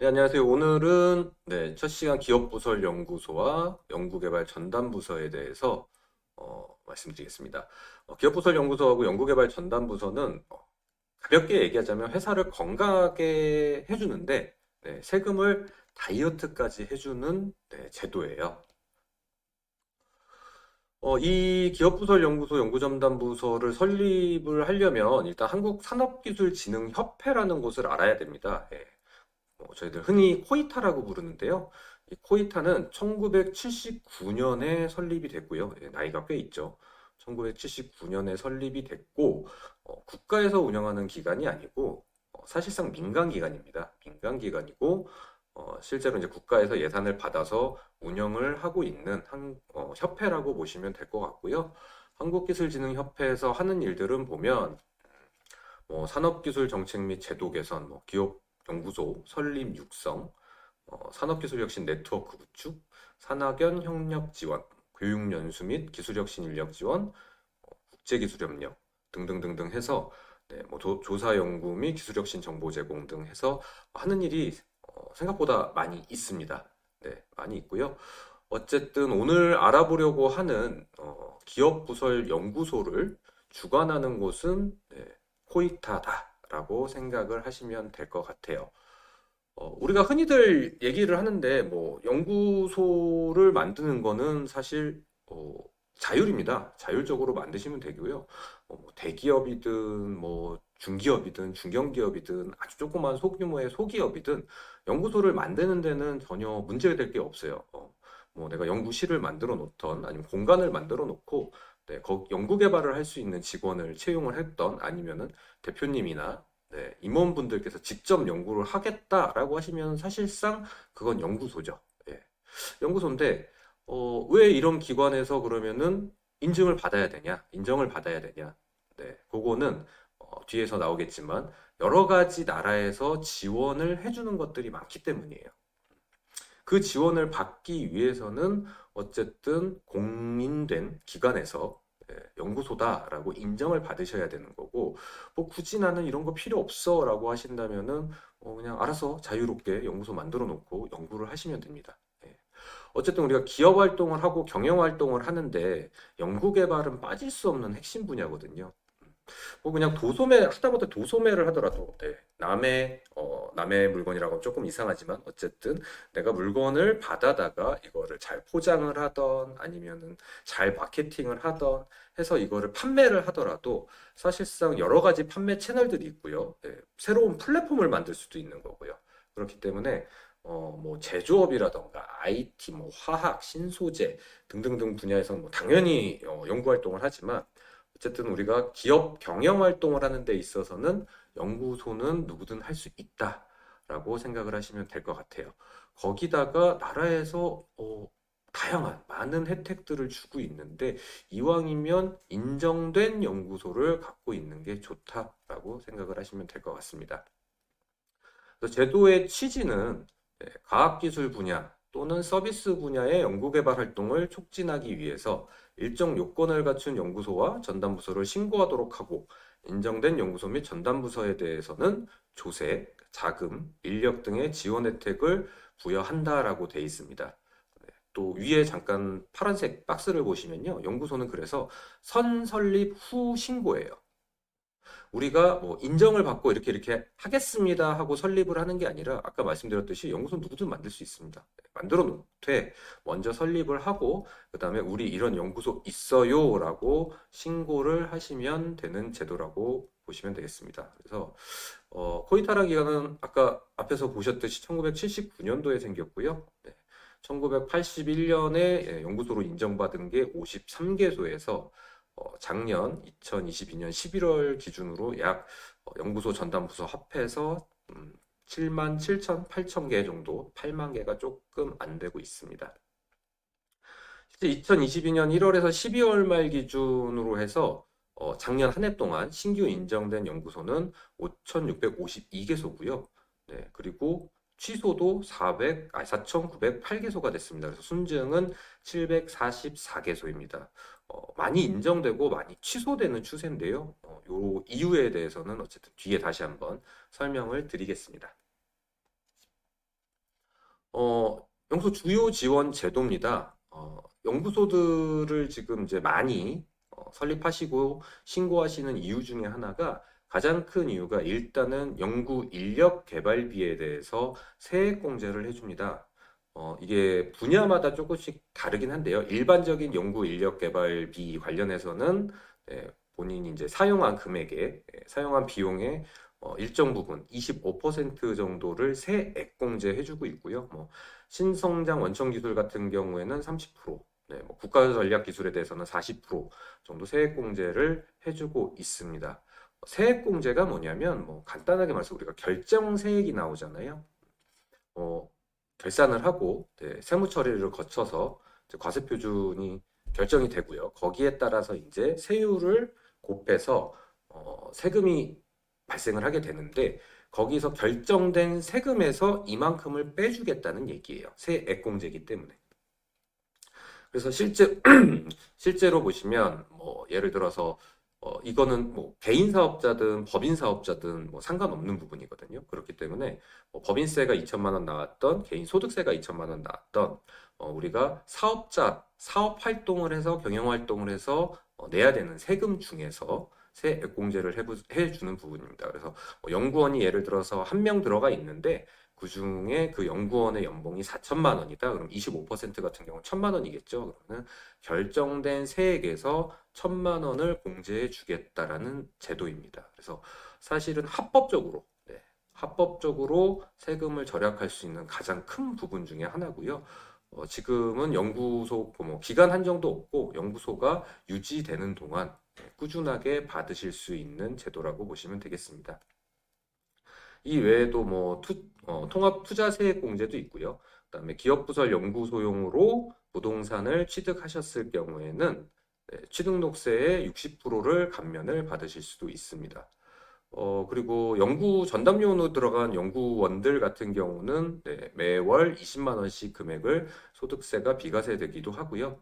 네, 안녕하세요. 오늘은 첫 시간 기업부설연구소와 연구개발 전담부서에 대해서 말씀드리겠습니다. 기업부설연구소하고 연구개발 전담부서는 가볍게 얘기하자면 회사를 건강하게 해주는데 세금을 다이어트까지 해주는 제도예요. 이 기업부설연구소 연구전담부서를 설립을 하려면 일단 한국산업기술진흥협회라는 곳을 알아야 됩니다. 저희들 흔히 코이타라고 부르는데요. 이 코이타는 1979년에 설립이 됐고요. 나이가 꽤 있죠. 1979년에 설립이 됐고, 국가에서 운영하는 기관이 아니고, 사실상 민간 기관입니다. 민간 기관이고, 실제로 이제 국가에서 예산을 받아서 운영을 하고 있는 협회라고 보시면 될 것 같고요. 한국기술진흥협회에서 하는 일들은 보면, 산업기술 정책 및 제도 개선, 기업 연구소 설립 육성, 산업기술혁신 네트워크 구축, 산학연 협력 지원, 교육연수 및 기술혁신 인력 지원, 국제기술협력 등등등등 해서 조사 연구 및 기술혁신 정보 제공 등 해서 하는 일이 생각보다 많이 있습니다. 네, 많이 있고요. 어쨌든 오늘 알아보려고 하는 기업부설 연구소를 주관하는 곳은 코이타다라고 생각을 하시면 될 것 같아요. 우리가 흔히들 얘기를 하는데 뭐 연구소를 만드는 거는 사실 자율입니다. 자율적으로 만드시면 되고요. 뭐 대기업이든 뭐 중기업이든 중견기업이든 아주 조그만 소규모의 소기업이든 연구소를 만드는 데는 전혀 문제될 게 없어요. 뭐 내가 연구실을 만들어 놓던 아니면 공간을 만들어 놓고 연구 개발을 할 수 있는 직원을 채용을 했던 아니면은 대표님이나 임원분들께서 직접 연구를 하겠다라고 하시면 사실상 그건 연구소죠. 예. 연구소인데 왜 이런 기관에서 그러면은 인증을 받아야 되냐? 인정을 받아야 되냐? 그거는 뒤에서 나오겠지만 여러 가지 나라에서 지원을 해주는 것들이 많기 때문이에요. 그 지원을 받기 위해서는 어쨌든 공인된 기관에서 연구소다라고 인정을 받으셔야 되는 거고, 뭐 굳이 나는 이런 거 필요 없어라고 하신다면은 그냥 알아서 자유롭게 연구소 만들어 놓고 연구를 하시면 됩니다. 어쨌든 우리가 기업 활동을 하고 경영 활동을 하는데 연구 개발은 빠질 수 없는 핵심 분야거든요. 뭐 그냥 도소매 하다못해 도소매를 하더라도 남의 물건이라고 조금 이상하지만 어쨌든 내가 물건을 받아다가 이거를 잘 포장을 하던 아니면은 잘 마케팅을 하던 해서 이거를 판매를 하더라도 사실상 여러 가지 판매 채널들이 있고요. 새로운 플랫폼을 만들 수도 있는 거고요. 그렇기 때문에 뭐 제조업이라던가 IT, 뭐 화학, 신소재 등등등 분야에서 뭐 당연히 연구 활동을 하지만 어쨌든 우리가 기업 경영 활동을 하는 데 있어서는 연구소는 누구든 할 수 있다라고 생각을 하시면 될 것 같아요. 거기다가 나라에서 다양한 많은 혜택들을 주고 있는데 이왕이면 인정된 연구소를 갖고 있는 게 좋다라고 생각을 하시면 될 것 같습니다. 그래서 제도의 취지는 과학기술 분야 또는 서비스 분야의 연구개발 활동을 촉진하기 위해서 일정 요건을 갖춘 연구소와 전담부서를 신고하도록 하고 인정된 연구소 및 전담부서에 대해서는 조세, 자금, 인력 등의 지원 혜택을 부여한다라고 되어 있습니다. 또 위에 잠깐 파란색 박스를 보시면요. 연구소는 그래서 선설립 후 신고예요. 우리가 뭐 인정을 받고 이렇게 하겠습니다 하고 설립을 하는 게 아니라 아까 말씀드렸듯이 연구소 누구든 만들 수 있습니다. 만들어 놓되 먼저 설립을 하고 그다음에 우리 이런 연구소 있어요라고 신고를 하시면 되는 제도라고 보시면 되겠습니다. 그래서 코이타라 기관은 아까 앞에서 보셨듯이 1979년도에 생겼고요. 1981년에 연구소로 인정받은 게 53개소에서 작년 2022년 11월 기준으로 약 연구소 전담부서 합해서 7만 7천, 8천 개 정도, 8만 개가 조금 안 되고 있습니다. 실제 2022년 1월에서 12월 말 기준으로 해서 작년 한 해 동안 신규 인정된 연구소는 5,652개소고요. 그리고 취소도 4,908개소가 됐습니다. 그래서 순증은 744개소입니다. 많이 인정되고 많이 취소되는 추세인데요. 요 이유에 대해서는 어쨌든 뒤에 다시 한번 설명을 드리겠습니다. 연구소 주요 지원 제도입니다. 연구소들을 지금 이제 많이 설립하시고 신고하시는 이유 중에 하나가 가장 큰 이유가 일단은 연구 인력 개발비에 대해서 세액 공제를 해줍니다. 이게 분야마다 조금씩 다르긴 한데요. 일반적인 연구 인력 개발비 관련해서는 본인이 이제 사용한 금액에, 사용한 비용의 일정 부분, 25% 정도를 세액 공제해주고 있고요. 뭐 신성장 원천 기술 같은 경우에는 30%, 뭐 국가 전략 기술에 대해서는 40% 정도 세액 공제를 해주고 있습니다. 세액 공제가 뭐냐면 뭐 간단하게 말해서 우리가 결정 세액이 나오잖아요. 어, 결산을 하고 세무 처리를 거쳐서 이제 과세 표준이 결정이 되고요. 거기에 따라서 이제 세율을 곱해서 세금이 발생을 하게 되는데 거기서 결정된 세금에서 이만큼을 빼주겠다는 얘기예요. 세액공제이기 때문에. 그래서 실제로 보시면 뭐 예를 들어서 이거는 뭐 개인 사업자든 법인 사업자든 뭐 상관없는 부분이거든요. 그렇기 때문에 뭐 법인세가 2천만 원 나왔던 개인 소득세가 2천만 원 나왔던 우리가 사업 활동을 해서 경영 활동을 해서 내야 되는 세금 중에서 세액 공제를 해주는 부분입니다. 그래서 연구원이 예를 들어서 한 명 들어가 있는데 그 중에 그 연구원의 연봉이 4천만 원이다. 그럼 25% 같은 경우는 1천만 원이겠죠. 그러면 결정된 세액에서 1천만 원을 공제해 주겠다라는 제도입니다. 그래서 사실은 합법적으로 세금을 절약할 수 있는 가장 큰 부분 중에 하나고요. 지금은 연구소 뭐 기간 한정도 없고 연구소가 유지되는 동안 꾸준하게 받으실 수 있는 제도라고 보시면 되겠습니다. 이 외에도 뭐 통합 투자세액 공제도 있고요. 그다음에 기업부설 연구소용으로 부동산을 취득하셨을 경우에는 취득록세의 60%를 감면을 받으실 수도 있습니다. 그리고 연구 전담요원으로 들어간 연구원들 같은 경우는 매월 20만 원씩 금액을 소득세가 비과세되기도 하고요.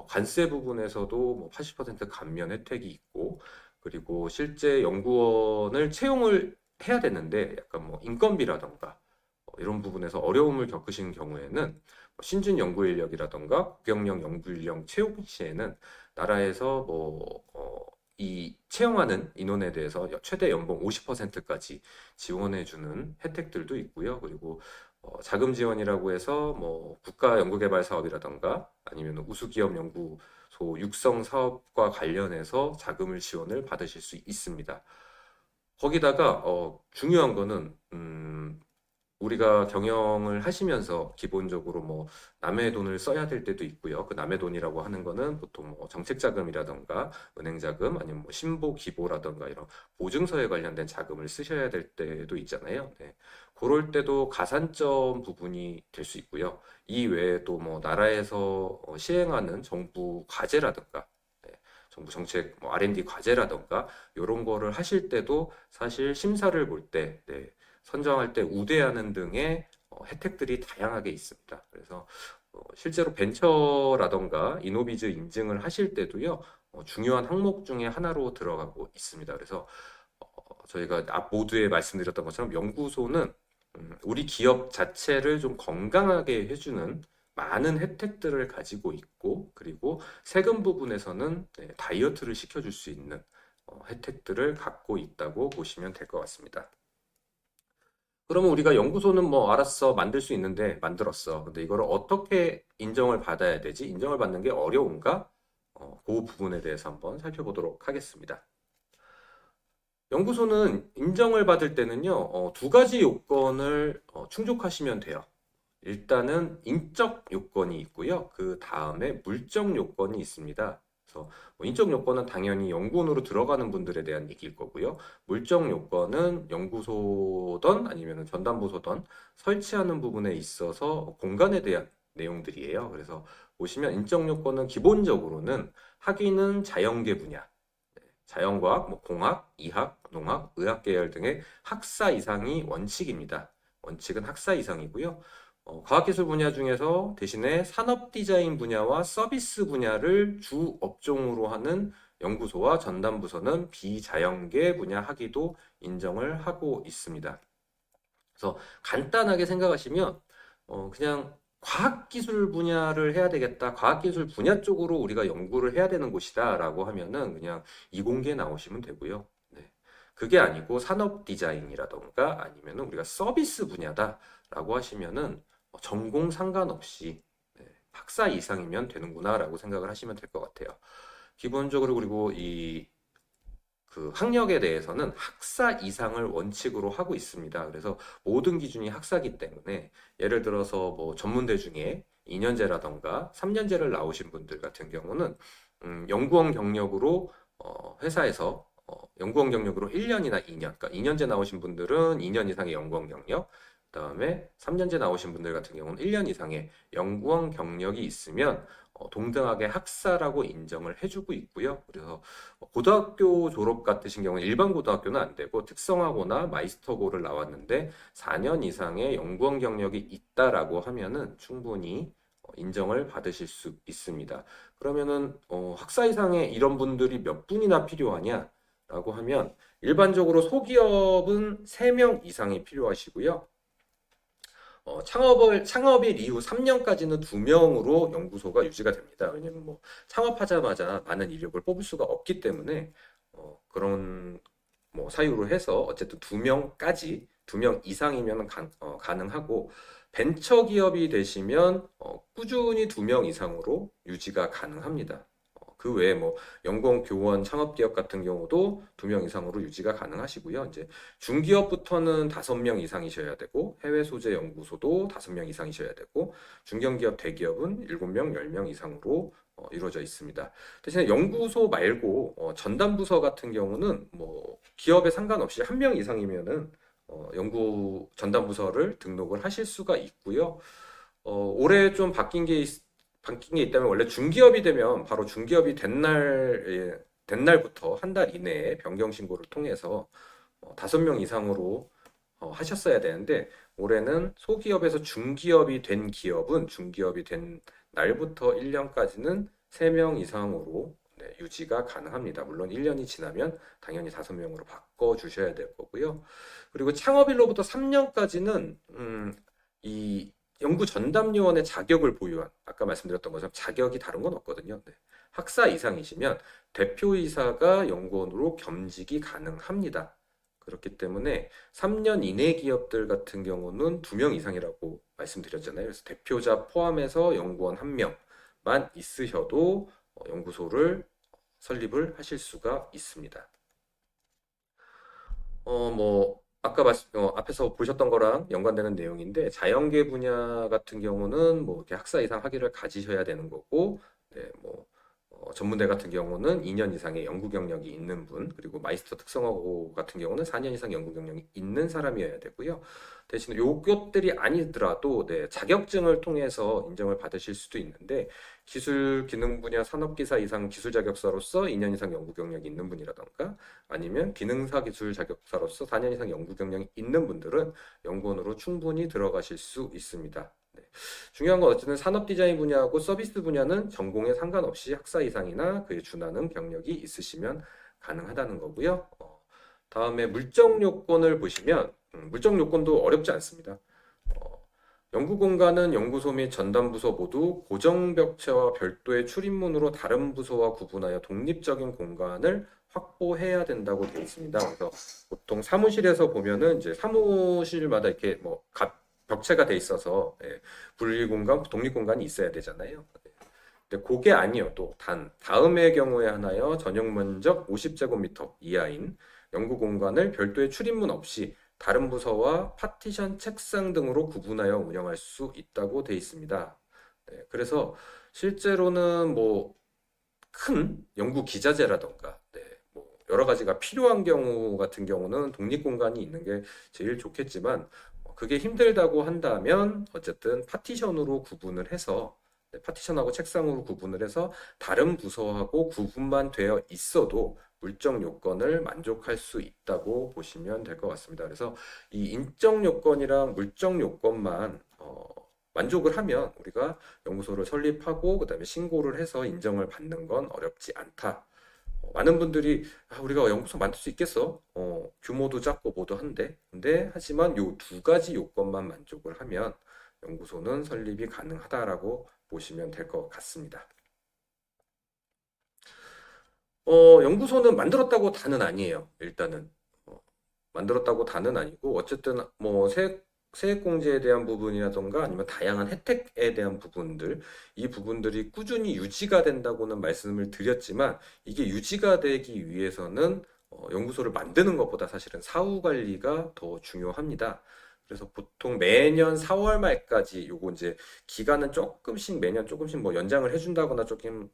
관세 부분에서도 뭐 80% 감면 혜택이 있고, 그리고 실제 연구원을 채용을 해야 되는데 약간 뭐 인건비라던가 이런 부분에서 어려움을 겪으신 경우에는 신준 연구 인력이라던가 고경력 연구 인력 채용 시에는 나라에서 이 채용하는 인원에 대해서 최대 연봉 50%까지 지원해주는 혜택들도 있고요. 그리고 자금 지원이라고 해서 뭐 국가 연구개발 사업이라던가 아니면 우수기업 연구소 육성 사업과 관련해서 자금을 지원을 받으실 수 있습니다. 거기다가 중요한 거는 우리가 경영을 하시면서 기본적으로 뭐 남의 돈을 써야 될 때도 있고요. 그 남의 돈이라고 하는 거는 보통 뭐 정책 자금이라던가 은행 자금 아니면 뭐 신보 기보라던가 이런 보증서에 관련된 자금을 쓰셔야 될 때도 있잖아요. 네. 그럴 때도 가산점 부분이 될 수 있고요. 이 외에도 뭐 나라에서 시행하는 정부 과제라던가 정부 정책 뭐 R&D 과제라던가 이런 거를 하실 때도 사실 심사를 볼 때 선정할 때 우대하는 등의 혜택들이 다양하게 있습니다. 그래서 실제로 벤처라던가 이노비즈 인증을 하실 때도요, 중요한 항목 중에 하나로 들어가고 있습니다. 그래서 저희가 앞 모두에 말씀드렸던 것처럼 연구소는 우리 기업 자체를 좀 건강하게 해주는 많은 혜택들을 가지고 있고, 그리고 세금 부분에서는 다이어트를 시켜줄 수 있는 혜택들을 갖고 있다고 보시면 될 것 같습니다. 그러면 우리가 연구소는 뭐 알았어 만들 수 있는데 만들었어. 근데 이거를 어떻게 인정을 받아야 되지? 인정을 받는 게 어려운가? 그 부분에 대해서 한번 살펴보도록 하겠습니다. 연구소는 인정을 받을 때는요, 두 가지 요건을 충족하시면 돼요. 일단은 인적 요건이 있고요. 그 다음에 물적 요건이 있습니다. 그래서 뭐 인적 요건은 당연히 연구원으로 들어가는 분들에 대한 얘기일 거고요. 물적 요건은 연구소든 아니면 전담부소든 설치하는 부분에 있어서 공간에 대한 내용들이에요. 그래서 보시면 인적 요건은 기본적으로는 학위는 자연계 분야, 자연과학, 뭐 공학, 이학, 농학, 의학 계열 등의 학사 이상이 원칙입니다. 원칙은 학사 이상이고요. 과학기술 분야 중에서 대신에 산업 디자인 분야와 서비스 분야를 주 업종으로 하는 연구소와 전담부서는 비자연계 분야 학위도 인정을 하고 있습니다. 그래서 간단하게 생각하시면 그냥 과학기술 분야를 해야 되겠다. 과학기술 분야 쪽으로 우리가 연구를 해야 되는 곳이다라고 하면은 그냥 이공계 나오시면 되고요. 네. 그게 아니고 산업 디자인이라던가 아니면은 우리가 서비스 분야다라고 하시면은 전공 상관없이 네, 박사 이상이면 되는구나라고 생각을 하시면 될 것 같아요. 기본적으로 그리고 이 그 학력에 대해서는 학사 이상을 원칙으로 하고 있습니다. 그래서 모든 기준이 학사기 때문에 예를 들어서 뭐 전문대 중에 2년제라던가 3년제를 나오신 분들 같은 경우는 연구원 경력으로 회사에서 연구원 경력으로 1년이나 2년, 그러니까 2년제 나오신 분들은 2년 이상의 연구원 경력, 그다음에 3년제 나오신 분들 같은 경우는 1년 이상의 연구원 경력이 있으면 동등하게 학사라고 인정을 해주고 있고요. 그래서 고등학교 졸업 같으신 경우는 일반 고등학교는 안 되고 특성화고나 마이스터고를 나왔는데 4년 이상의 연구원 경력이 있다라고 하면은 충분히 인정을 받으실 수 있습니다. 그러면은 학사 이상의 이런 분들이 몇 분이나 필요하냐라고 하면 일반적으로 소기업은 3명 이상이 필요하시고요. 창업일 이후 3년까지는 2명으로 연구소가 유지가 됩니다. 왜냐면 뭐 창업하자마자 많은 인력을 뽑을 수가 없기 때문에 그런 뭐 사유로 해서 어쨌든 2명까지 2명 이상이면 가능하고 벤처 기업이 되시면 꾸준히 2명 이상으로 유지가 가능합니다. 그 외에 뭐 연구원, 교원, 창업기업 같은 경우도 2명 이상으로 유지가 가능하시고요. 이제 중기업부터는 5명 이상이셔야 되고 해외 소재 연구소도 5명 이상이셔야 되고 중견기업, 대기업은 7명, 10명 이상으로 이루어져 있습니다. 대신에 연구소 말고 전담부서 같은 경우는 뭐 기업에 상관없이 1명 이상이면은 연구 전담부서를 등록을 하실 수가 있고요. 올해 좀 바뀐 게 있다면 원래 중기업이 되면 바로 중기업이 된 날부터 한 달 이내에 변경 신고를 통해서 5명 이상으로 하셨어야 되는데 올해는 소기업에서 중기업이 된 기업은 중기업이 된 날부터 1년까지는 3명 이상으로 네, 유지가 가능합니다. 물론 1년이 지나면 당연히 5명으로 바꿔 주셔야 될 거고요. 그리고 창업일로부터 3년까지는 이 연구 전담요원의 자격을 보유한 아까 말씀드렸던 것처럼 자격이 다른 건 없거든요. 네. 학사 이상이시면 대표이사가 연구원으로 겸직이 가능합니다. 그렇기 때문에 3년 이내 기업들 같은 경우는 2명 이상이라고 말씀드렸잖아요. 그래서 대표자 포함해서 연구원 1명만 있으셔도 연구소를 설립을 하실 수가 있습니다. 아까 앞에서 보셨던 거랑 연관되는 내용인데, 자연계 분야 같은 경우는 뭐, 이렇게 학사 이상 학위를 가지셔야 되는 거고, 네, 뭐, 전문대 같은 경우는 2년 이상의 연구 경력이 있는 분, 그리고 마이스터 특성화고 같은 경우는 4년 이상 연구 경력이 있는 사람이어야 되고요. 대신 요것들이 아니더라도, 네, 자격증을 통해서 인정을 받으실 수도 있는데, 기술 기능 분야 산업기사 이상 기술 자격사로서 2년 이상 연구 경력이 있는 분이라던가, 아니면 기능사 기술 자격사로서 4년 이상 연구 경력이 있는 분들은 연구원으로 충분히 들어가실 수 있습니다. 네. 중요한 건 어쨌든 산업 디자인 분야하고 서비스 분야는 전공에 상관없이 학사 이상이나 그에 준하는 경력이 있으시면 가능하다는 거고요. 다음에 물적 요건을 보시면 물적 요건도 어렵지 않습니다. 연구 공간은 연구소 및 전담 부서 모두 고정 벽체와 별도의 출입문으로 다른 부서와 구분하여 독립적인 공간을 확보해야 된다고 되어 있습니다. 그래서 보통 사무실에서 보면은 이제 사무실마다 이렇게 뭐 벽체가 돼 있어서 분리 공간, 독립 공간이 있어야 되잖아요. 근데 그게 아니어도 단 다음의 경우에 하나여 전용 면적 50제곱미터 이하인 연구 공간을 별도의 출입문 없이 다른 부서와 파티션, 책상 등으로 구분하여 운영할 수 있다고 되어 있습니다. 네, 그래서 실제로는 뭐 큰 연구 기자재라던가 뭐 여러 가지가 필요한 경우 같은 경우는 독립 공간이 있는 게 제일 좋겠지만 그게 힘들다고 한다면 어쨌든 파티션으로 구분을 해서 파티션하고 책상으로 구분을 해서 다른 부서하고 구분만 되어 있어도 물적 요건을 만족할 수 있다고 보시면 될 것 같습니다. 그래서 이 인적 요건이랑 물적 요건만 만족을 하면 우리가 연구소를 설립하고 그다음에 신고를 해서 인정을 받는 건 어렵지 않다. 많은 분들이 우리가 연구소 만들 수 있겠어? 규모도 작고 뭐도 한데 근데 하지만 요 두 가지 요건만 만족을 하면 연구소는 설립이 가능하다라고 보시면 될 것 같습니다. 연구소는 만들었다고 다는 아니에요. 일단은 만들었다고 다는 아니고 어쨌든 뭐 세액공제에 대한 부분이라던가 아니면 다양한 혜택에 대한 부분들 이 부분들이 꾸준히 유지가 된다고는 말씀을 드렸지만 이게 유지가 되기 위해서는 연구소를 만드는 것보다 사실은 사후 관리가 더 중요합니다. 그래서 보통 매년 4월 말까지 요거 이제 기간은 조금씩 매년 조금씩 뭐 연장을 해준다거나 조금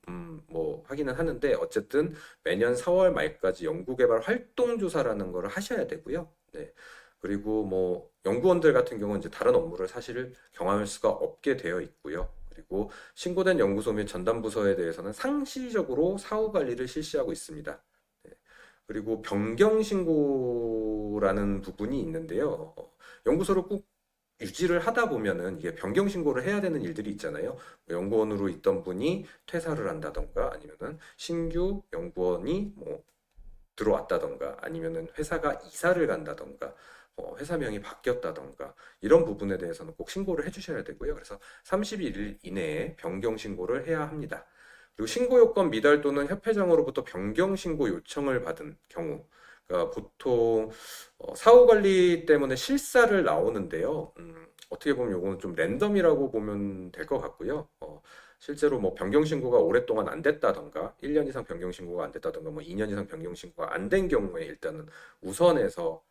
뭐 하기는 하는데 어쨌든 매년 4월 말까지 연구개발 활동조사라는 거를 하셔야 되고요. 네. 그리고 뭐 연구원들 같은 경우는 이제 다른 업무를 사실 경험할 수가 없게 되어 있고요. 그리고 신고된 연구소 및 전담 부서에 대해서는 상시적으로 사후 관리를 실시하고 있습니다. 네. 그리고 변경 신고라는 부분이 있는데요. 연구소를 꼭 유지를 하다 보면은 이게 변경 신고를 해야 되는 일들이 있잖아요. 연구원으로 있던 분이 퇴사를 한다던가 아니면은 신규 연구원이 뭐 들어왔다던가 아니면은 회사가 이사를 간다던가 회사명이 바뀌었다던가 이런 부분에 대해서는 꼭 신고를 해주셔야 되고요. 그래서 30일 이내에 변경 신고를 해야 합니다. 그리고 신고 요건 미달 또는 협회장으로부터 변경 신고 요청을 받은 경우 그러니까 보통 사후 관리 때문에 실사를 나오는데요. 어떻게 보면 요거는 좀 랜덤이라고 보면 될 것 같고요. 실제로 뭐 변경 신고가 오랫동안 안 됐다던가 1년 이상 변경 신고가 안 됐다던가 뭐 2년 이상 변경 신고가 안 된 경우에 일단은 우선해서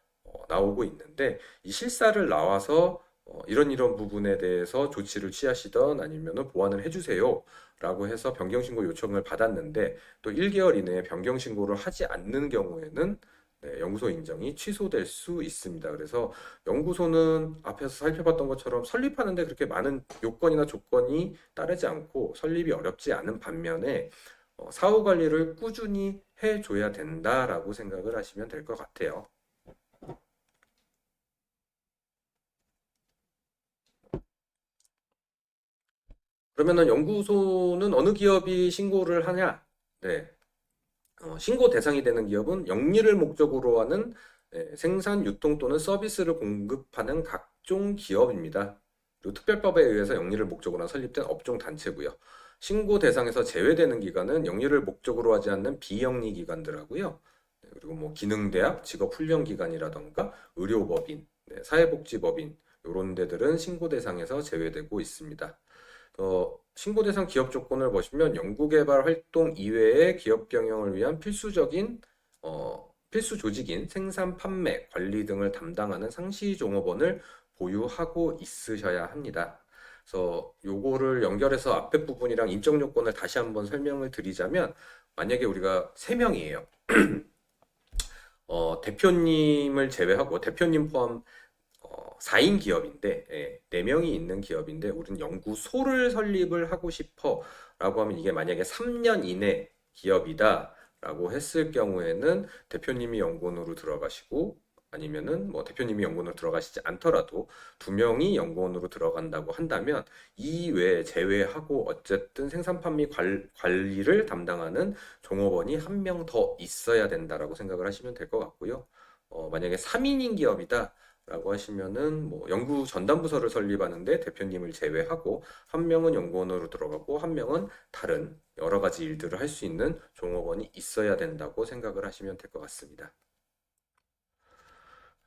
나오고 있는데 이 실사를 나와서 이런 부분에 대해서 조치를 취하시던 아니면은 보완을 해주세요 라고 해서 변경 신고 요청을 받았는데 또 1개월 이내에 변경 신고를 하지 않는 경우에는 네, 연구소 인정이 취소될 수 있습니다. 그래서 연구소는 앞에서 살펴봤던 것처럼 설립하는데 그렇게 많은 요건이나 조건이 따르지 않고 설립이 어렵지 않은 반면에 사후 관리를 꾸준히 해줘야 된다라고 생각을 하시면 될 것 같아요. 그러면은 연구소는 어느 기업이 신고를 하냐? 네. 신고 대상이 되는 기업은 영리를 목적으로 하는 생산, 유통 또는 서비스를 공급하는 각종 기업입니다. 그리고 특별법에 의해서 영리를 목적으로 설립된 업종 단체고요. 신고 대상에서 제외되는 기관은 영리를 목적으로 하지 않는 비영리 기관들하고요. 네, 그리고 뭐 기능대학, 직업훈련기관이라던가 의료법인, 네, 사회복지법인 이런 데들은 신고 대상에서 제외되고 있습니다. 신고 대상 기업 조건을 보시면 연구개발 활동 이외의 기업 경영을 위한 필수 조직인 생산, 판매, 관리 등을 담당하는 상시 종업원을 보유하고 있으셔야 합니다. 그래서 요거를 연결해서 앞에 부분이랑 인적 요건을 다시 한번 설명을 드리자면 만약에 우리가 3명이에요. 대표님을 제외하고 대표님 포함 4인 기업인데, 4명이 있는 기업인데, 우리는 연구소를 설립을 하고 싶어 라고 하면 이게 만약에 3년 이내 기업이다 라고 했을 경우에는 대표님이 연구원으로 들어가시고, 아니면은 뭐 대표님이 연구원으로 들어가시지 않더라도 2명이 연구원으로 들어간다고 한다면 이 외에 제외하고 어쨌든 생산 판매 관리를 담당하는 종업원이 1명 더 있어야 된다라고 생각을 하시면 될 것 같고요. 만약에 3인인 기업이다 라고 하시면은 뭐 연구 전담 부서를 설립하는데 대표님을 제외하고 1명은 연구원으로 들어가고 1명은 다른 여러 가지 일들을 할 수 있는 종업원이 있어야 된다고 생각을 하시면 될 것 같습니다.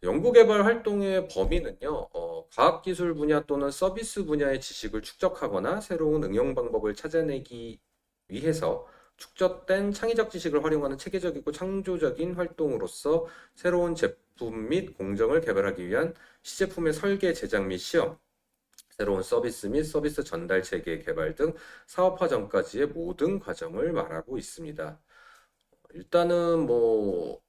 연구개발 활동의 범위는요, 과학기술 분야 또는 서비스 분야의 지식을 축적하거나 새로운 응용 방법을 찾아내기 위해서 축적된 창의적 지식을 활용하는 체계적이고 창조적인 활동으로서 새로운 제품 및 공정을 개발하기 위한 시제품의 설계, 제작 및 시험, 새로운 서비스 및 서비스 전달 체계 개발 등 사업화 전까지의 모든 과정을 말하고 있습니다. 일단은 뭐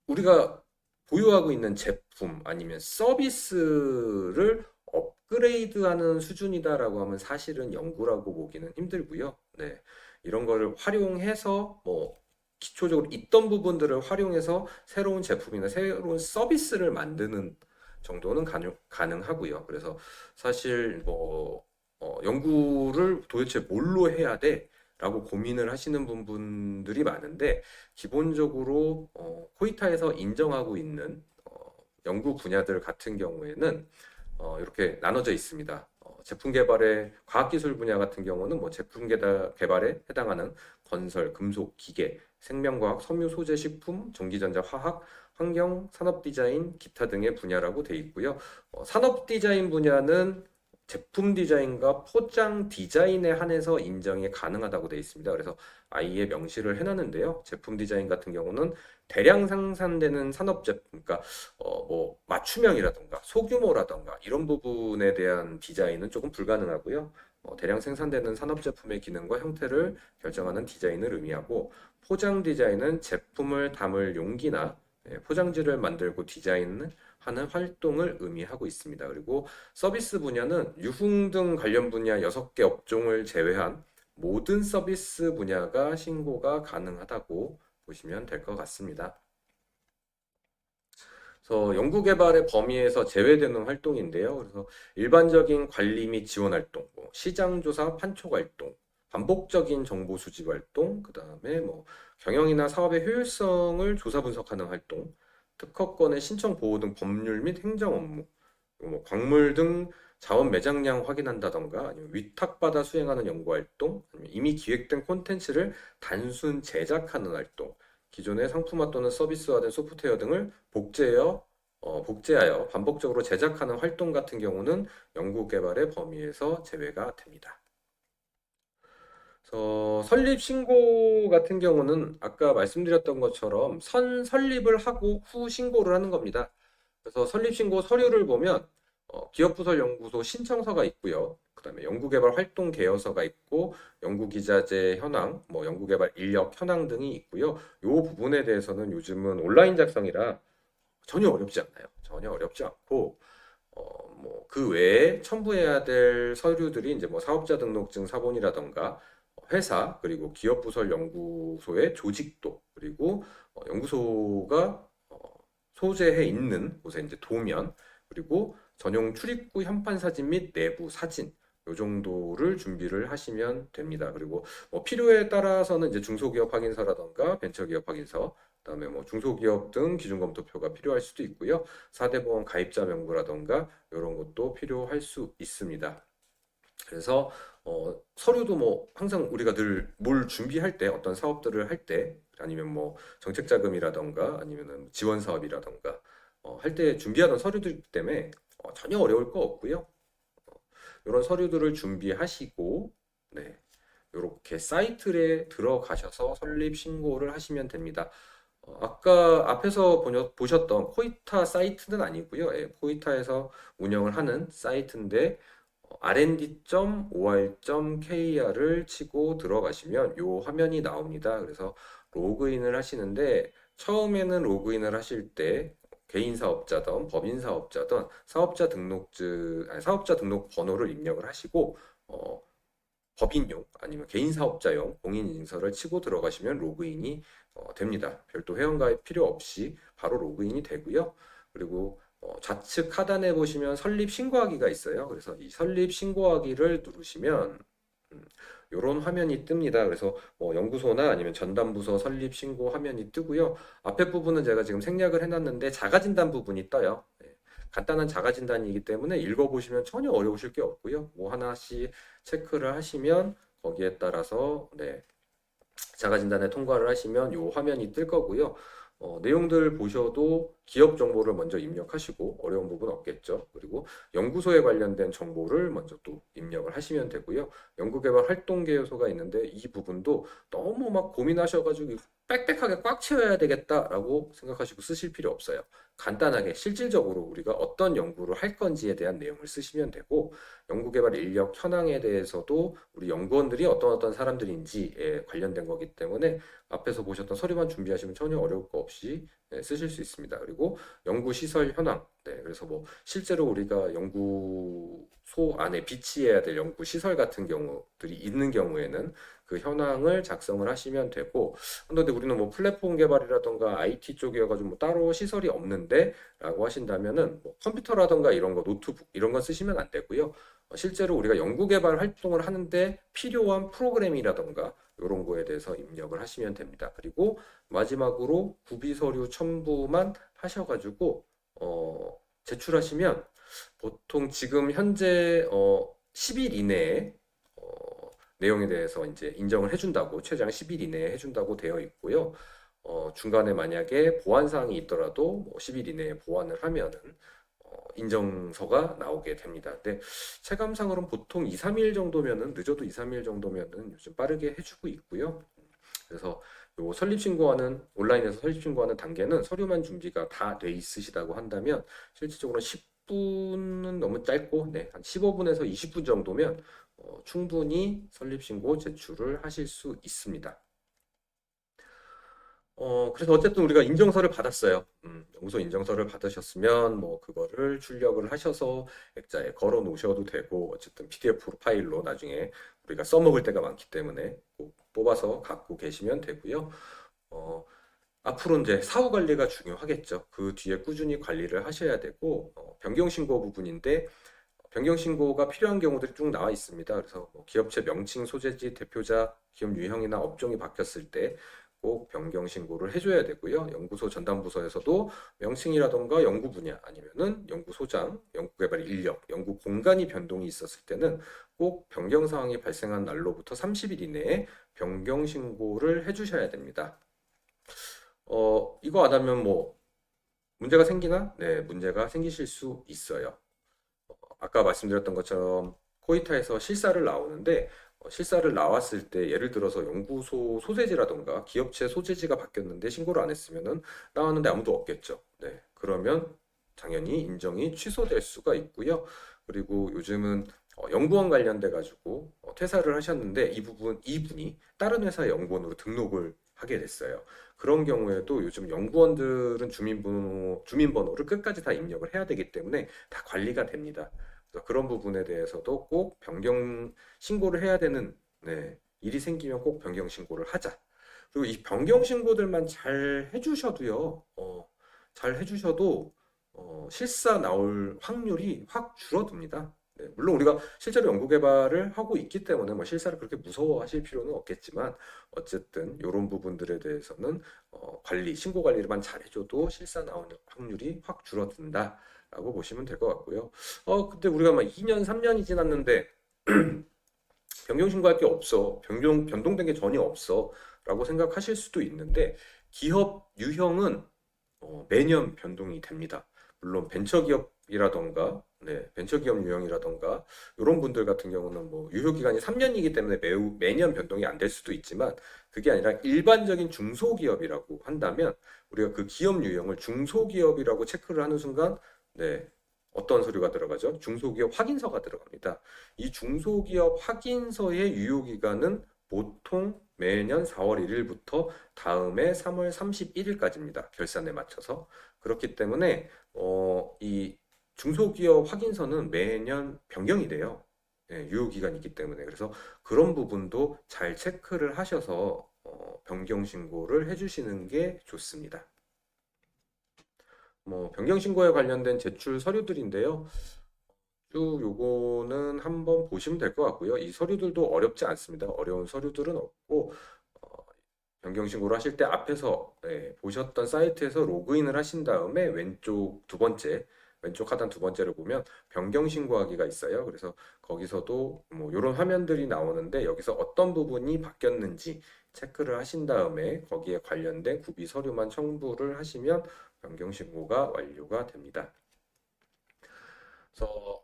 우리가 보유하고 있는 제품 아니면 서비스를 업그레이드하는 수준이다라고 하면 사실은 연구라고 보기는 힘들고요. 네. 이런 거를 활용해서 뭐 기초적으로 있던 부분들을 활용해서 새로운 제품이나 새로운 서비스를 만드는 정도는 가능하고요. 그래서 사실 뭐 연구를 도대체 뭘로 해야 돼? 라고 고민을 하시는 분들이 많은데 기본적으로 코이타에서 인정하고 있는 연구 분야들 같은 경우에는 이렇게 나눠져 있습니다. 제품 개발의 과학기술 분야 같은 경우는 뭐 제품 개발에 해당하는 건설, 금속, 기계, 생명과학, 섬유 소재, 식품, 전기전자, 화학, 환경, 산업 디자인, 기타 등의 분야라고 돼 있고요. 산업 디자인 분야는 제품 디자인과 포장 디자인에 한해서 인정이 가능하다고 되어 있습니다. 그래서 아예 명시를 해놨는데요. 제품 디자인 같은 경우는 대량 생산되는 산업 제품, 그러니까 뭐 맞춤형이라던가 소규모라던가 이런 부분에 대한 디자인은 조금 불가능하고요. 대량 생산되는 산업 제품의 기능과 형태를 결정하는 디자인을 의미하고 포장 디자인은 제품을 담을 용기나 포장지를 만들고 디자인하는 활동을 의미하고 있습니다. 그리고 서비스 분야는 유흥 등 관련 분야 6개 업종을 제외한 모든 서비스 분야가 신고가 가능하다고 보시면 될 것 같습니다. 그래서 연구개발의 범위에서 제외되는 활동인데요. 그래서 일반적인 관리 및 지원 활동, 뭐 시장조사, 판촉 활동, 반복적인 정보 수집 활동, 그 다음에 뭐 경영이나 사업의 효율성을 조사 분석하는 활동, 특허권의 신청 보호 등 법률 및 행정 업무, 뭐 광물 등 자원 매장량 확인한다던가 아니면 위탁받아 수행하는 연구 활동, 아니면 이미 기획된 콘텐츠를 단순 제작하는 활동, 기존의 상품화 또는 서비스화된 소프트웨어 등을 복제하여 반복적으로 제작하는 활동 같은 경우는 연구개발의 범위에서 제외가 됩니다. 그래서 설립 신고 같은 경우는 아까 말씀드렸던 것처럼 설립을 하고 후 신고를 하는 겁니다. 그래서 설립 신고 서류를 보면 기업부설연구소 신청서가 있고요. 그다음에 연구개발 활동 개요서가 있고 연구기자재 현황, 뭐 연구개발 인력 현황 등이 있고요. 이 부분에 대해서는 요즘은 온라인 작성이라 전혀 어렵지 않아요. 전혀 어렵지 않고 뭐 그 외에 첨부해야 될 서류들이 이제 뭐 사업자 등록증 사본이라던가 회사 그리고 기업부설 연구소의 조직도 그리고 연구소가 소재해 있는 곳에 이제 도면 그리고 전용 출입구 현판 사진 및 내부 사진 요 정도를 준비를 하시면 됩니다. 그리고 뭐 필요에 따라서는 이제 중소기업 확인서라던가 벤처기업 확인서, 그다음에 뭐 중소기업 등 기준검토표가 필요할 수도 있고요. 4대 보험 가입자 명부라던가 이런 것도 필요할 수 있습니다. 그래서 서류도 뭐 항상 우리가 늘 뭘 준비할 때 어떤 사업들을 할 때 아니면 뭐 정책 자금이라던가 아니면은 지원 사업이라던가 할 때 준비하던 서류들 때문에 전혀 어려울 거 없고요. 이런 서류들을 준비하시고 네. 이렇게 사이트에 들어가셔서 설립 신고를 하시면 됩니다. 아까 앞에서 보셨던 코이타 사이트는 아니고요. 예, 코이타에서 운영을 하는 사이트인데 rnd.or.kr을 치고 들어가시면 이 화면이 나옵니다. 그래서 로그인을 하시는데 처음에는 로그인을 하실 때 개인 사업자든 법인 사업자든 사업자 등록 번호를 입력을 하시고 법인용 아니면 개인 사업자용 공인인증서를 치고 들어가시면 로그인이 됩니다. 별도 회원가입 필요 없이 바로 로그인이 되고요. 그리고 좌측 하단에 보시면 설립 신고하기가 있어요. 그래서 이 설립 신고하기를 누르시면 이런 화면이 뜹니다. 그래서 뭐 연구소나 아니면 전담부서 설립 신고 화면이 뜨고요. 앞에 부분은 제가 지금 생략을 해놨는데 자가진단 부분이 떠요. 네. 간단한 자가진단이기 때문에 읽어보시면 전혀 어려우실 게 없고요. 뭐 하나씩 체크를 하시면 거기에 따라서 네, 자가진단에 통과를 하시면 이 화면이 뜰 거고요. 내용들 보셔도 기업 정보를 먼저 입력하시고 어려운 부분 없겠죠. 그리고 연구소에 관련된 정보를 먼저 또 입력을 하시면 되고요. 연구개발 활동 계획서가 있는데 이 부분도 너무 막 고민하셔가지고 빽빽하게 꽉 채워야 되겠다라고 생각하시고 쓰실 필요 없어요. 간단하게 실질적으로 우리가 어떤 연구를 할 건지에 대한 내용을 쓰시면 되고 연구개발 인력 현황에 대해서도 우리 연구원들이 어떤 사람들인지에 관련된 거기 때문에 앞에서 보셨던 서류만 준비하시면 전혀 어려울 거 없이 쓰실 수 있습니다. 그리고 연구시설 현황. 네, 그래서 뭐 실제로 우리가 연구소 안에 비치해야 될 연구시설 같은 경우들이 있는 경우에는 그 현황을 작성을 하시면 되고, 근데 우리는 뭐 플랫폼 개발이라던가 IT 쪽이어가지고 뭐 따로 시설이 없는데 라고 하신다면은 뭐 컴퓨터라던가 이런 거 노트북 이런 거 쓰시면 안 되고요. 실제로 우리가 연구개발 활동을 하는데 필요한 프로그램이라던가 이런 거에 대해서 입력을 하시면 됩니다. 그리고 마지막으로 구비 서류 첨부만 하셔가지고 제출하시면 보통 지금 현재 10일 이내에 내용에 대해서 이제 인정을 해준다고 최장 10일 이내에 해준다고 되어 있고요. 중간에 만약에 보완 사항이 있더라도 뭐 10일 이내에 보완을 하면은 인정서가 나오게 됩니다. 근데 체감상으로는 보통 2, 3일 정도면은 늦어도 2, 3일 정도면은 요즘 빠르게 해주고 있고요. 그래서 요 설립신고하는 온라인에서 설립신고하는 단계는 서류만 준비가 다 돼 있으시다고 한다면 실질적으로 10분은 너무 짧고 네, 한 15분에서 20분 정도면 충분히 설립신고 제출을 하실 수 있습니다. 그래서 어쨌든 우리가 인정서를 받았어요. 연구소 인정서를 받으셨으면 뭐 그거를 출력을 하셔서 액자에 걸어 놓으셔도 되고 어쨌든 PDF 파일로 나중에 우리가 써먹을 때가 많기 때문에 꼭 뽑아서 갖고 계시면 되고요. 어, 앞으로 이제 사후 관리가 중요하겠죠. 그 뒤에 꾸준히 관리를 하셔야 되고 변경 신고 부분인데 변경 신고가 필요한 경우들이 쭉 나와 있습니다. 그래서 뭐 기업체 명칭, 소재지, 대표자, 기업 유형이나 업종이 바뀌었을 때 꼭 변경 신고를 해줘야 되고요. 연구소 전담부서에서도 명칭이라던가 연구 분야 아니면은 연구소장, 연구개발 인력, 연구 공간이 변동이 있었을 때는 꼭 변경 사항이 발생한 날로부터 30일 이내에 변경 신고를 해주셔야 됩니다. 이거 안 하면 뭐 문제가 생기나? 네, 문제가 생기실 수 있어요. 아까 말씀드렸던 것처럼 코이타에서 실사를 나오는데 실사를 나왔을 때 예를 들어서 연구소 소재지라던가 기업체 소재지가 바뀌었는데 신고를 안 했으면은 나왔는데 아무도 없겠죠. 네, 그러면 당연히 인정이 취소될 수가 있고요. 그리고 요즘은 연구원 관련돼 가지고 퇴사를 하셨는데 이분이 다른 회사의 연구원으로 등록을 하게 됐어요. 그런 경우에도 요즘 연구원들은 주민번호를 끝까지 다 입력을 해야 되기 때문에 다 관리가 됩니다. 그래서 그런 부분에 대해서도 꼭 변경 신고를 해야 되는 네, 일이 생기면 꼭 변경 신고를 하자. 그리고 이 변경 신고들만 잘 해주셔도요, 잘 해주셔도 실사 나올 확률이 확 줄어듭니다. 네, 물론 우리가 실제로 연구 개발을 하고 있기 때문에 뭐 실사를 그렇게 무서워하실 필요는 없겠지만 어쨌든 이런 부분들에 대해서는 관리, 신고 관리를만 잘해줘도 실사 나오는 확률이 확 줄어든다라고 보시면 될 것 같고요. 근데 우리가 막 2년, 3년이 지났는데 변경 신고할 게 없어. 변동된 게 전혀 없어. 라고 생각하실 수도 있는데 기업 유형은 매년 변동이 됩니다. 물론 벤처기업이라던가, 네, 벤처기업 유형이라던가 이런 분들 같은 경우는 뭐 유효 기간이 3년이기 때문에 매년 변동이 안 될 수도 있지만 그게 아니라 일반적인 중소기업이라고 한다면 우리가 그 기업 유형을 중소기업이라고 체크를 하는 순간, 네, 어떤 서류가 들어가죠? 중소기업 확인서가 들어갑니다. 이 중소기업 확인서의 유효 기간은 보통 매년 4월 1일부터 다음해 3월 31일까지입니다. 결산에 맞춰서. 그렇기 때문에 이 중소기업 확인서는 매년 변경이 돼요. 예, 유효기간이 있기 때문에. 그래서 그런 부분도 잘 체크를 하셔서 변경 신고를 해주시는 게 좋습니다. 뭐 변경 신고에 관련된 제출 서류들인데요. 쭉 요거는 한번 보시면 될 것 같고요. 이 서류들도 어렵지 않습니다. 어려운 서류들은 없고 변경 신고를 하실 때 앞에서 보셨던 사이트에서 로그인을 하신 다음에 왼쪽 하단 두 번째를 보면 변경 신고하기가 있어요. 그래서 거기서도 뭐 이런 화면들이 나오는데 여기서 어떤 부분이 바뀌었는지 체크를 하신 다음에 거기에 관련된 구비 서류만 첨부를 하시면 변경 신고가 완료가 됩니다. 그래서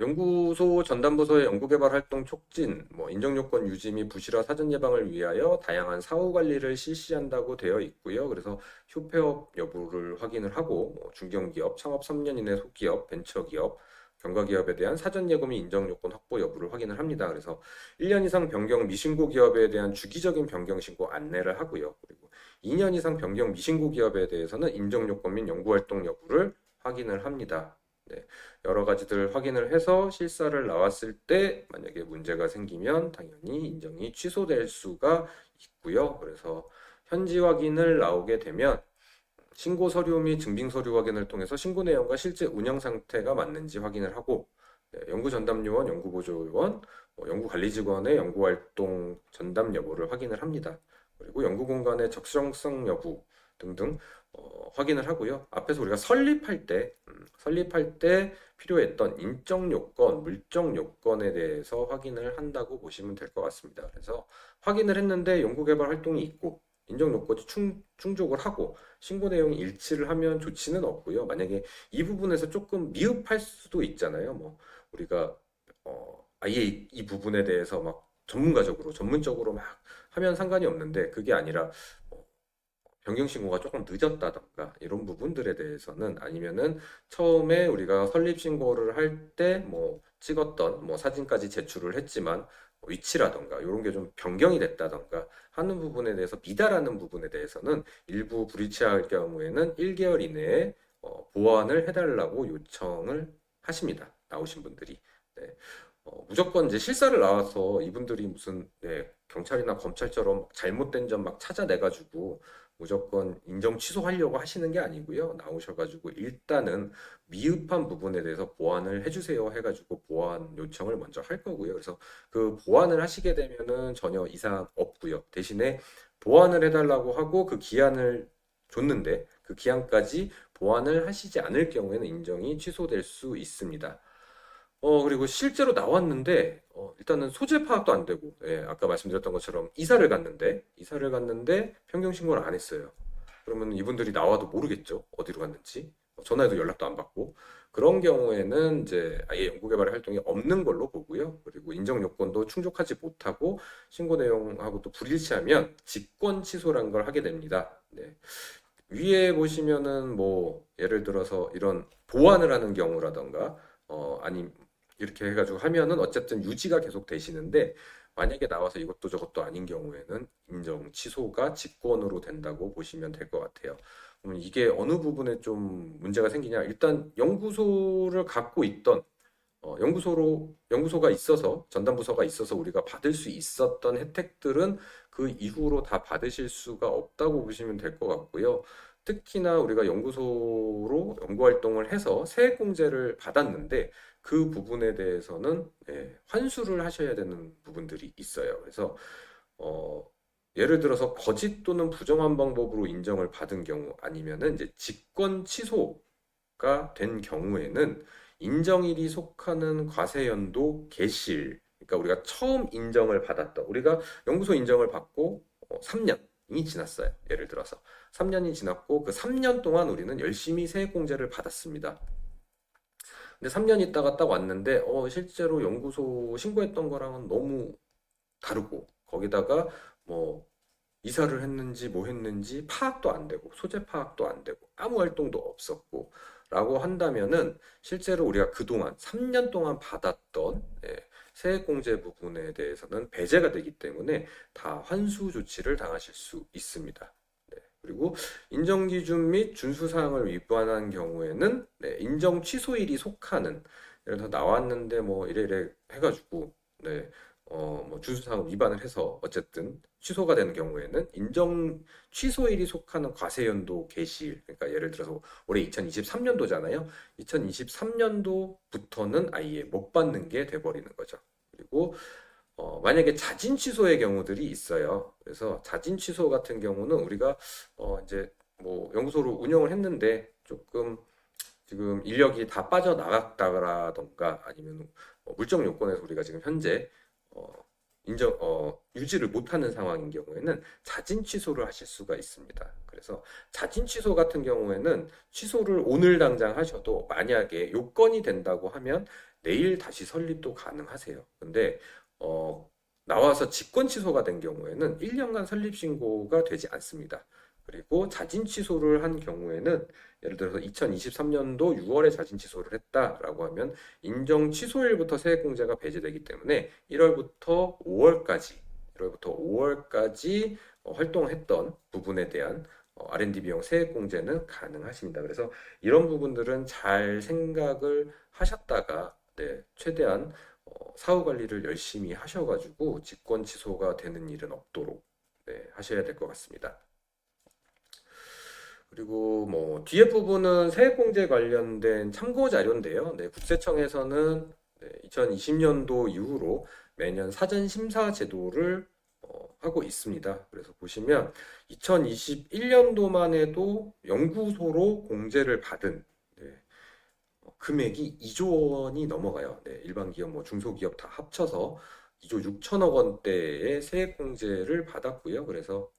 연구소 전담부서의 연구개발 활동 촉진, 뭐 인정요건 유지 및 부실화 사전 예방을 위하여 다양한 사후 관리를 실시한다고 되어 있고요. 그래서 휴폐업 여부를 확인을 하고 중견기업, 창업 3년 이내 소기업, 벤처기업, 경과기업에 대한 사전 예고 및 인정요건 확보 여부를 확인을 합니다. 그래서 1년 이상 변경 미신고 기업에 대한 주기적인 변경 신고 안내를 하고요. 그리고 2년 이상 변경 미신고 기업에 대해서는 인정요건 및 연구활동 여부를 확인을 합니다. 네, 여러 가지들 확인을 해서 실사를 나왔을 때 만약에 문제가 생기면 당연히 인정이 취소될 수가 있고요. 그래서 현지 확인을 나오게 되면 신고 서류 및 증빙 서류 확인을 통해서 신고 내용과 실제 운영 상태가 맞는지 확인을 하고 연구 전담요원, 연구보조요원, 연구관리직원의 연구활동 전담 여부를 확인을 합니다. 그리고 연구공간의 적정성 여부 등등 확인을 하고요. 앞에서 우리가 설립할 때 필요했던 인적 요건, 물적 요건에 대해서 확인을 한다고 보시면 될 것 같습니다. 그래서 확인을 했는데 연구개발 활동이 있고 인적 요건이 충족을 하고 신고 내용이 일치를 하면 조치는 없고요. 만약에 이 부분에서 조금 미흡할 수도 있잖아요. 뭐 우리가 아예 이 부분에 대해서 막 전문가적으로 전문적으로 막 하면 상관이 없는데 그게 아니라 변경 신고가 조금 늦었다던가 이런 부분들에 대해서는 아니면은 처음에 우리가 설립 신고를 할 때 뭐 찍었던 뭐 사진까지 제출을 했지만 위치라던가 이런 게 좀 변경이 됐다던가 하는 부분에 대해서 미달하는 부분에 대해서는 일부 불이치할 경우에는 1개월 이내에 보완을 해달라고 요청을 하십니다. 나오신 분들이. 네. 무조건 이제 실사를 나와서 이분들이 무슨 경찰이나 검찰처럼 잘못된 점 막 찾아내가지고 무조건 인정 취소하려고 하시는 게 아니고요. 나오셔가지고 일단은 미흡한 부분에 대해서 보완을 해주세요 해가지고 보완 요청을 먼저 할 거고요. 그래서 그 보완을 하시게 되면은 전혀 이상 없고요. 대신에 보완을 해달라고 하고 그 기한을 줬는데 그 기한까지 보완을 하시지 않을 경우에는 인정이 취소될 수 있습니다. 그리고 실제로 나왔는데, 일단은 소재 파악도 안 되고, 아까 말씀드렸던 것처럼 이사를 갔는데 변경 신고를 안 했어요. 그러면 이분들이 나와도 모르겠죠. 어디로 갔는지. 전화해도 연락도 안 받고. 그런 경우에는 이제 아예 연구개발 활동이 없는 걸로 보고요. 그리고 인정 요건도 충족하지 못하고 신고 내용하고 또 불일치하면 직권 취소란 걸 하게 됩니다. 네. 위에 보시면은 뭐 예를 들어서 이런 보완을 하는 경우라던가 아니 이렇게 해가지고 하면은 어쨌든 유지가 계속 되시는데 만약에 나와서 이것도 저것도 아닌 경우에는 인정 취소가 직권으로 된다고 보시면 될 것 같아요. 그럼 이게 어느 부분에 좀 문제가 생기냐? 일단 연구소를 갖고 있던 연구소가 있어서 전담부서가 있어서 우리가 받을 수 있었던 혜택들은 그 이후로 다 받으실 수가 없다고 보시면 될 것 같고요. 특히나 우리가 연구소로 연구활동을 해서 세액공제를 받았는데 그 부분에 대해서는 환수를 하셔야 되는 부분들이 있어요. 그래서 어, 예를 들어서 거짓 또는 부정한 방법으로 인정을 받은 경우 아니면은 이제 직권 취소가 된 경우에는 인정일이 속하는 과세연도 개시 그러니까 우리가 처음 인정을 받았던 우리가 연구소 인정을 받고 3년이 지났어요. 예를 들어서 3년이 지났고 그 3년 동안 우리는 열심히 세액공제를 받았습니다. 근데 3년 있다가 딱 왔는데 실제로 연구소 신고했던 거랑은 너무 다르고 거기다가 뭐 이사를 했는지 뭐 했는지 파악도 안 되고 소재 파악도 안 되고 아무 활동도 없었고 라고 한다면은 실제로 우리가 그동안 3년 동안 받았던 세액공제 부분에 대해서는 배제가 되기 때문에 다 환수 조치를 당하실 수 있습니다. 네, 그리고 인정 기준 및 준수 사항을 위반한 경우에는 인정 취소일이 속하는 예를 들어 나왔는데 뭐 이래 해가지고 뭐 준수사항 위반을 해서 어쨌든 취소가 되는 경우에는 인정 취소일이 속하는 과세연도 개시일 그러니까 예를 들어서 올해 2023년도잖아요. 2023년도부터는 아예 못 받는 게 돼버리는 거죠. 그리고 만약에 자진 취소의 경우들이 있어요. 그래서 자진 취소 같은 경우는 우리가 이제 뭐 연구소를 운영을 했는데 조금 지금 인력이 다 빠져나갔다라던가 아니면 물적 요건에서 우리가 지금 현재 유지를 못하는 상황인 경우에는 자진 취소를 하실 수가 있습니다. 그래서 자진 취소 같은 경우에는 취소를 오늘 당장 하셔도 만약에 요건이 된다고 하면 내일 다시 설립도 가능하세요. 근데 나와서 직권 취소가 된 경우에는 1년간 설립 신고가 되지 않습니다. 그리고 자진 취소를 한 경우에는 예를 들어서 2023년도 6월에 자진 취소를 했다라고 하면 인정 취소일부터 세액공제가 배제되기 때문에 1월부터 5월까지 활동했던 부분에 대한 R&D 비용 세액공제는 가능하십니다. 그래서 이런 부분들은 잘 생각을 하셨다가 최대한 사후 관리를 열심히 하셔가지고 직권 취소가 되는 일은 없도록 하셔야 될 것 같습니다. 그리고 뭐 뒤에 부분은 세액공제 관련된 참고 자료인데요. 국세청에서는 2020년도 이후로 매년 사전 심사 제도를 하고 있습니다. 그래서 보시면 2021년도만 해도 연구소로 공제를 받은 금액이 2조 원이 넘어가요. 네, 일반 기업, 뭐 중소기업 다 합쳐서 2조 6천억 원대의 세액공제를 받았고요. 그래서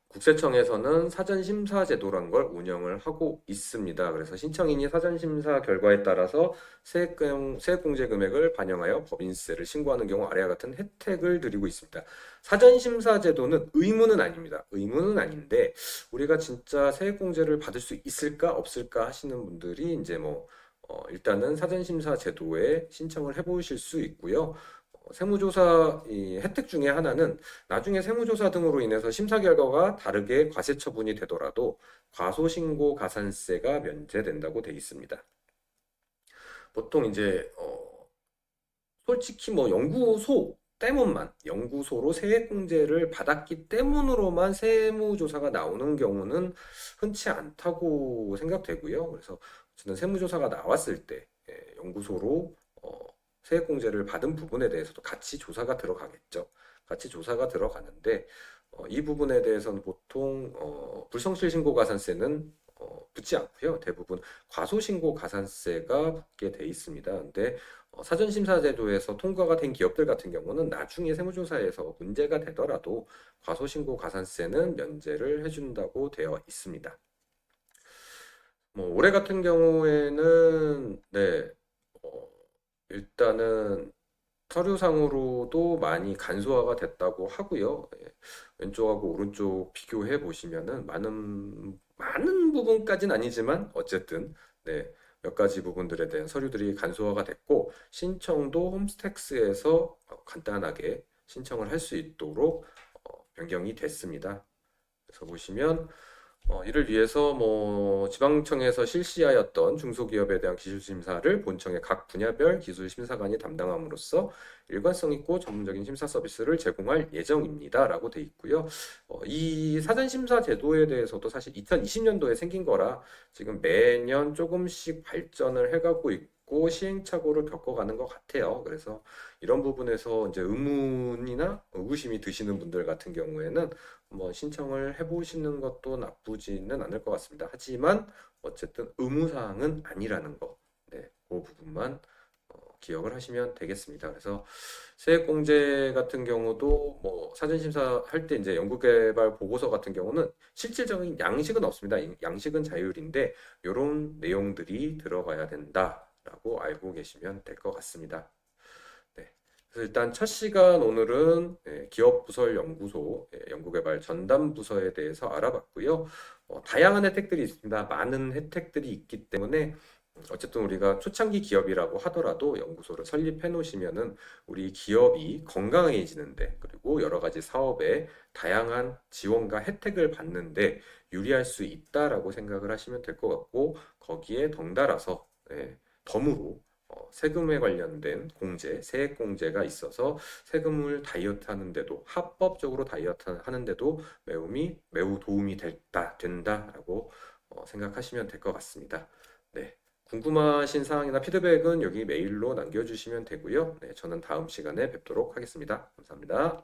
국세청에서는 사전심사 제도란 걸 운영을 하고 있습니다. 그래서 신청인이 사전심사 결과에 따라서 세액공제 금액을 반영하여 법인세를 신고하는 경우 아래와 같은 혜택을 드리고 있습니다. 사전심사 제도는 의무는 아닙니다. 의무는 아닌데 우리가 진짜 세액공제를 받을 수 있을까 없을까 하시는 분들이 이제 뭐 일단은 사전심사 제도에 신청을 해보실 수 있고요. 세무조사 이 혜택 중에 하나는 나중에 세무조사 등으로 인해서 심사 결과가 다르게 과세 처분이 되더라도 과소신고 가산세가 면제된다고 되어 있습니다. 보통 이제 솔직히 뭐 연구소 때문만 연구소로 세액공제를 받았기 때문으로만 세무조사가 나오는 경우는 흔치 않다고 생각되고요. 그래서 저는 세무조사가 나왔을 때 연구소로 세액공제를 받은 부분에 대해서도 같이 조사가 들어가겠죠. 같이 조사가 들어가는데 이 부분에 대해서는 보통 불성실 신고 가산세는 붙지 않고요. 대부분 과소신고 가산세가 붙게 돼 있습니다. 근데 사전심사 제도에서 통과가 된 기업들 같은 경우는 나중에 세무조사에서 문제가 되더라도 과소신고 가산세는 면제를 해준다고 되어 있습니다. 뭐 올해 같은 경우에는 네, 어, 일단은 서류상으로도 많이 간소화가 됐다고 하고요. 예, 왼쪽하고 오른쪽 비교해 보시면은 많은 부분까지는 아니지만 어쨌든 네, 몇 가지 부분들에 대한 서류들이 간소화가 됐고 신청도 홈스택스에서 간단하게 신청을 할 수 있도록 변경이 됐습니다. 그래서 보시면 이를 위해서 뭐 지방청에서 실시하였던 중소기업에 대한 기술심사를 본청의 각 분야별 기술심사관이 담당함으로써 일관성 있고 전문적인 심사 서비스를 제공할 예정입니다라고 돼 있고요. 이 사전심사 제도에 대해서도 사실 2020년도에 생긴 거라 지금 매년 조금씩 발전을 해가고 있고 시행착오를 겪어가는 것 같아요. 그래서 이런 부분에서 이제 의문이나 의구심이 드시는 분들 같은 경우에는 한번 신청을 해보시는 것도 나쁘지는 않을 것 같습니다. 하지만 어쨌든 의무사항은 아니라는 거, 네, 그 부분만 기억을 하시면 되겠습니다. 그래서 세액공제 같은 경우도 뭐 사전심사 할 때 이제 연구개발 보고서 같은 경우는 실질적인 양식은 없습니다. 양식은 자율인데 이런 내용들이 들어가야 된다라고 알고 계시면 될 것 같습니다. 네. 그래서 일단 첫 시간 오늘은 기업부설연구소 연구개발 전담부서에 대해서 알아봤고요. 다양한 혜택들이 있습니다. 많은 혜택들이 있기 때문에 어쨌든 우리가 초창기 기업이라고 하더라도 연구소를 설립해 놓으시면은 우리 기업이 건강해지는데 그리고 여러 가지 사업에 다양한 지원과 혜택을 받는데 유리할 수 있다라고 생각을 하시면 될 것 같고 거기에 덩달아서 덤으로 세금에 관련된 공제, 세액 공제가 있어서 세금을 다이어트 하는데도 합법적으로 다이어트 하는데도 매우 도움이 된다라고 생각하시면 될 것 같습니다. 네. 궁금하신 사항이나 피드백은 여기 메일로 남겨주시면 되고요. 네, 저는 다음 시간에 뵙도록 하겠습니다. 감사합니다.